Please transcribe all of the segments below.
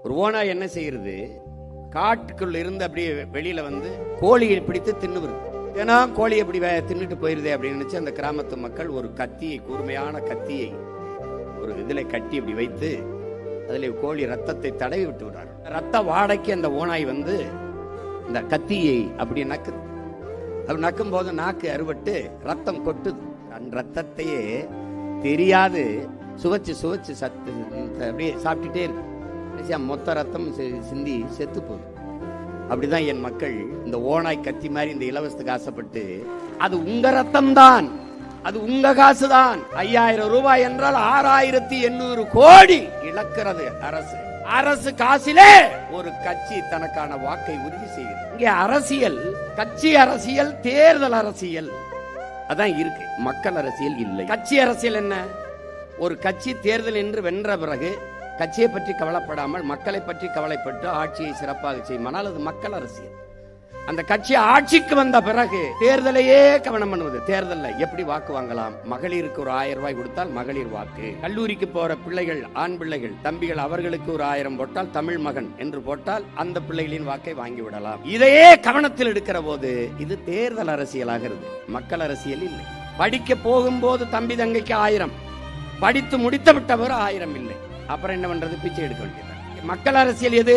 ஒரு ஓனாய் என்ன செய்யறது, காட்டுக்குள்ள இருந்து அப்படியே வெளியில வந்து கோழியை பிடித்து தின்னுவது. ஏன்னா கோழி அப்படி தின்னுட்டு போயிருதே அப்படின்னு நினைச்சு அந்த கிராமத்து மக்கள் ஒரு கத்தியை, கூர்மையான கத்தியை ஒரு இதுல கட்டி அப்படி வைத்து அதுல கோழி ரத்தத்தை தடவி விட்டு விடுறாரு. ரத்த வாடைக்கு அந்த ஓனாய் வந்து இந்த கத்தியை அப்படி நக்குது. அப்படி நக்கும் போது நாக்கு அறுபட்டு ரத்தம் கொட்டுது. அந்த ரத்தத்தையே தெரியாது சுவைச்சு சுவைச்சு சத்து அப்படியே சாப்பிட்டுட்டே இருக்கு. மொத்த ரத்தம் சிந்தி செத்து போகுது. அப்படிதான் என் மக்கள் இந்த ஓனாய் கத்தி மாதிரி இந்த இலவசத்துக்கு ஆசைப்பட்டு, அது உங்க ரத்தம் தான், அது உங்க காசு தான், 5000 ரூபாய் என்றால் 6800 கோடி இழக்கிறது அரசு. அரசு காசிலே ஒரு கட்சி தனக்கான வாக்கை உறுதி செய்கிறது. இங்கே அரசியல், கட்சி அரசியல், தேர்தல் அரசியல் அதான் இருக்கு, மக்கள் அரசியல் இல்லை. கட்சி அரசியல் என்ன? ஒரு கட்சி தேர்தல் என்று வென்ற பிறகு கட்சியை பற்றி கவலைப்படாமல் மக்களை பற்றி கவலைப்பட்டு ஆட்சியை சிறப்பாக செய்யுமானால் அது மக்கள் அரசியல். அந்த கட்சி ஆட்சிக்கு வந்த பிறகு தேர்தலையே கவனம் பண்ணுவது. தேர்தலில் எப்படி வாக்கு வாங்கலாம், மகளிருக்கு ஒரு 1000 ரூபாய் கொடுத்தால் மகளிர் வாக்கு, கல்லூரிக்கு போற பிள்ளைகள், ஆண் பிள்ளைகள், தம்பிகள், அவர்களுக்கு ஒரு 1000 போட்டால் தமிழ் மகன் என்று போட்டால் அந்த பிள்ளைகளின் வாக்கை வாங்கி விடலாம். இதையே கவனத்தில் எடுக்கிற போது இது தேர்தல் அரசியலாகிறது, மக்கள் அரசியல் இல்லை. படிக்க போகும்போது தம்பி தங்கைக்கு 1000, படித்து முடித்து விட்டவர் 1000 இல்லை. அப்புறம் என்ன பண்றது? பிச்சை எடுக்க வேண்டியது. மக்கள் அரசியல் எது?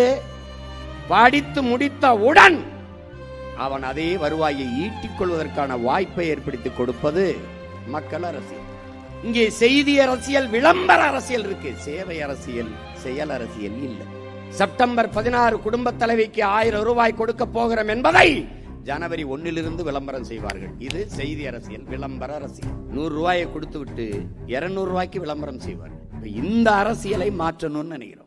படித்து முடித்தவுடன் அவன் அதே வருவாயை ஈட்டிக் கொள்வதற்கான வாய்ப்பை ஏற்படுத்தி கொடுப்பது மக்கள் அரசியல். இங்கே செய்தி அரசியல், விளம்பர அரசியல் இருக்கு, சேவை அரசியல், செயல் அரசியல் இல்லை. செப்டம்பர் 16 குடும்ப தலைவிக்கு 1000 ரூபாய் கொடுக்க போகிறோம் என்பதை ஜனவரி 1 விளம்பரம் செய்வார்கள். இது செய்தி அரசியல், விளம்பர அரசியல். 100 ரூபாயை கொடுத்து விட்டு 200 ரூபாய்க்கு விளம்பரம் செய்வார்கள். இந்த அரசியலை மாற்றணும்னு நினைக்கிறோம்.